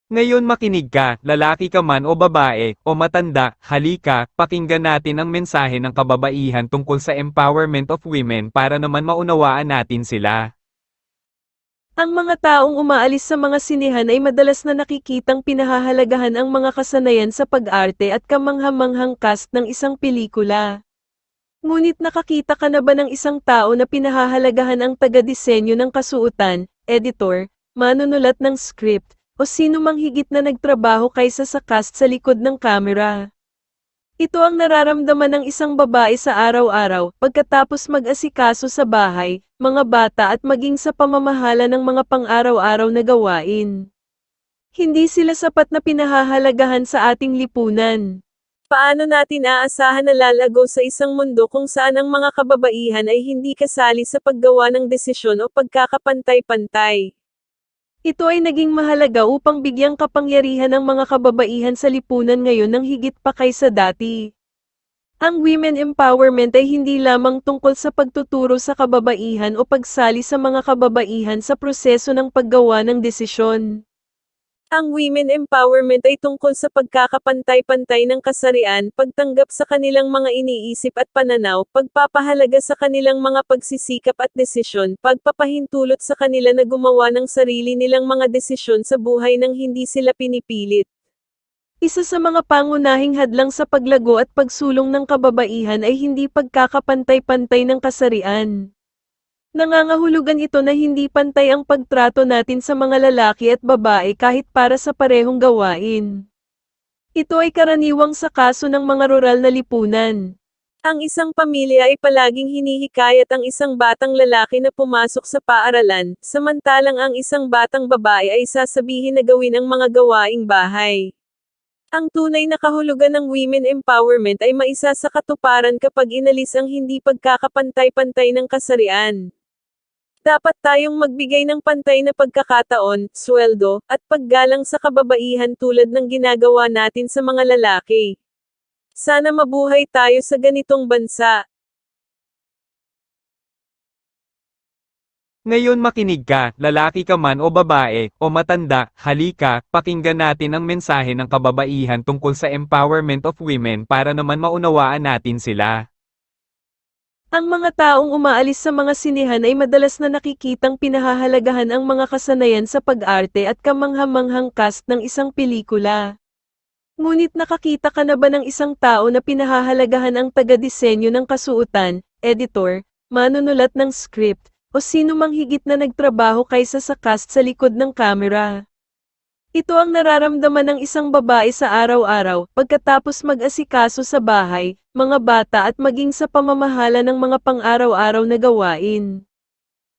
Ngayon makinig ka, lalaki ka man o babae, o matanda, halika, pakinggan natin ang mensahe ng kababaihan tungkol sa empowerment of women para naman maunawaan natin sila. Ang mga taong umaalis sa mga sinehan ay madalas na nakikitang pinahahalagahan ang mga kasanayan sa pag-arte at kamangha-manghang cast ng isang pelikula. Ngunit nakakita ka na ba ng isang tao na pinahahalagahan ang taga-disenyo ng kasuotan, editor, manunulat ng script, o sino mang higit na nagtrabaho kaysa sa cast sa likod ng kamera? Ito ang nararamdaman ng isang babae sa araw-araw, pagkatapos mag-asikaso sa bahay, mga bata at maging sa pamamahala ng mga pang-araw-araw na gawain. Hindi sila sapat na pinahahalagahan sa ating lipunan. Paano natin aasahan na lalago sa isang mundo kung saan ang mga kababaihan ay hindi kasali sa paggawa ng desisyon o pagkakapantay-pantay? Ito ay naging mahalaga upang bigyang kapangyarihan ang mga kababaihan sa lipunan ngayon ng higit pa kaysa dati. Ang women empowerment ay hindi lamang tungkol sa pagtuturo sa kababaihan o pagsali sa mga kababaihan sa proseso ng paggawa ng desisyon. Ang women empowerment ay tungkol sa pagkakapantay-pantay ng kasarian, pagtanggap sa kanilang mga iniisip at pananaw, pagpapahalaga sa kanilang mga pagsisikap at desisyon, pagpapahintulot sa kanila na gumawa ng sarili nilang mga desisyon sa buhay nang hindi sila pinipilit. Isa sa mga pangunahing hadlang sa paglago at pagsulong ng kababaihan ay hindi pagkakapantay-pantay ng kasarian. Nangangahulugan ito na hindi pantay ang pagtrato natin sa mga lalaki at babae kahit para sa parehong gawain. Ito ay karaniwang sa kaso ng mga rural na lipunan. Ang isang pamilya ay palaging hinihikayat ang isang batang lalaki na pumasok sa paaralan, samantalang ang isang batang babae ay sasabihin na gawin ang mga gawaing bahay. Ang tunay na kahulugan ng women empowerment ay maisa sa katuparan kapag inalis ang hindi pagkakapantay-pantay ng kasarian. Dapat tayong magbigay ng pantay na pagkakataon, sweldo, at paggalang sa kababaihan tulad ng ginagawa natin sa mga lalaki. Sana mabuhay tayo sa ganitong bansa. Ngayon makinig ka, lalaki ka man o babae, o matanda, halika, pakinggan natin ang mensahe ng kababaihan tungkol sa empowerment of women para naman maunawaan natin sila. Ang mga taong umaalis sa mga sinehan ay madalas na nakikitang pinahahalagahan ang mga kasanayan sa pag-arte at kamangha-manghang cast ng isang pelikula. Ngunit nakakita ka na ba ng isang tao na pinahahalagahan ang taga-disenyo ng kasuotan, editor, manunulat ng script, o sino mang higit na nagtrabaho kaysa sa cast sa likod ng kamera? Ito ang nararamdaman ng isang babae sa araw-araw, pagkatapos mag-asikaso sa bahay, mga bata at maging sa pamamahala ng mga pang-araw-araw na gawain.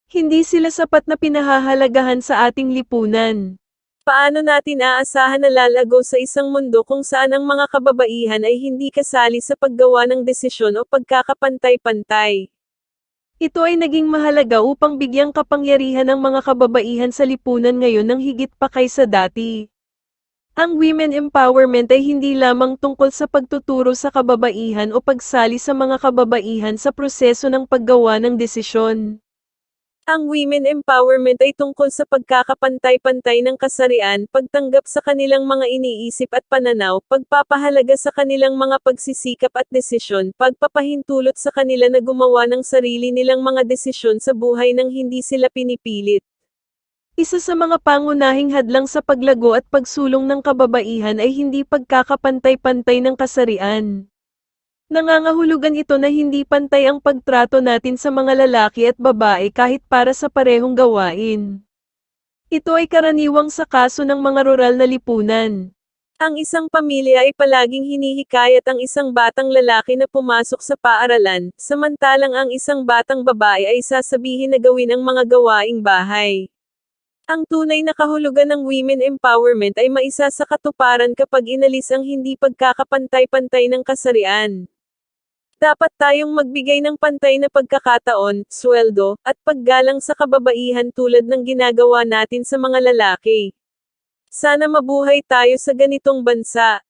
Hindi sila sapat na pinahahalagahan sa ating lipunan. Paano natin aasahan na lalago sa isang mundo kung saan ang mga kababaihan ay hindi kasali sa paggawa ng desisyon o pagkakapantay-pantay? Ito ay naging mahalaga upang bigyang kapangyarihan ang mga kababaihan sa lipunan ngayon ng higit pa kaysa dati. Ang women empowerment ay hindi lamang tungkol sa pagtuturo sa kababaihan o pagsali sa mga kababaihan sa proseso ng paggawa ng desisyon. Ang women empowerment ay tungkol sa pagkakapantay-pantay ng kasarian, pagtanggap sa kanilang mga iniisip at pananaw, pagpapahalaga sa kanilang mga pagsisikap at desisyon, pagpapahintulot sa kanila na gumawa ng sarili nilang mga desisyon sa buhay nang hindi sila pinipilit. Isa sa mga pangunahing hadlang sa paglago at pagsulong ng kababaihan ay hindi pagkakapantay-pantay ng kasarian. Nangangahulugan ito na hindi pantay ang pagtrato natin sa mga lalaki at babae kahit para sa parehong gawain. Ito ay karaniwang sa kaso ng mga rural na lipunan. Ang isang pamilya ay palaging hinihikayat ang isang batang lalaki na pumasok sa paaralan, samantalang ang isang batang babae ay sasabihin na gawin ang mga gawaing bahay. Ang tunay na kahulugan ng women empowerment ay maisa sa katuparan kapag inalis ang hindi pagkakapantay-pantay ng kasarian. Dapat tayong magbigay ng pantay na pagkakataon, sweldo, at paggalang sa kababaihan tulad ng ginagawa natin sa mga lalaki. Sana mabuhay tayo sa ganitong bansa.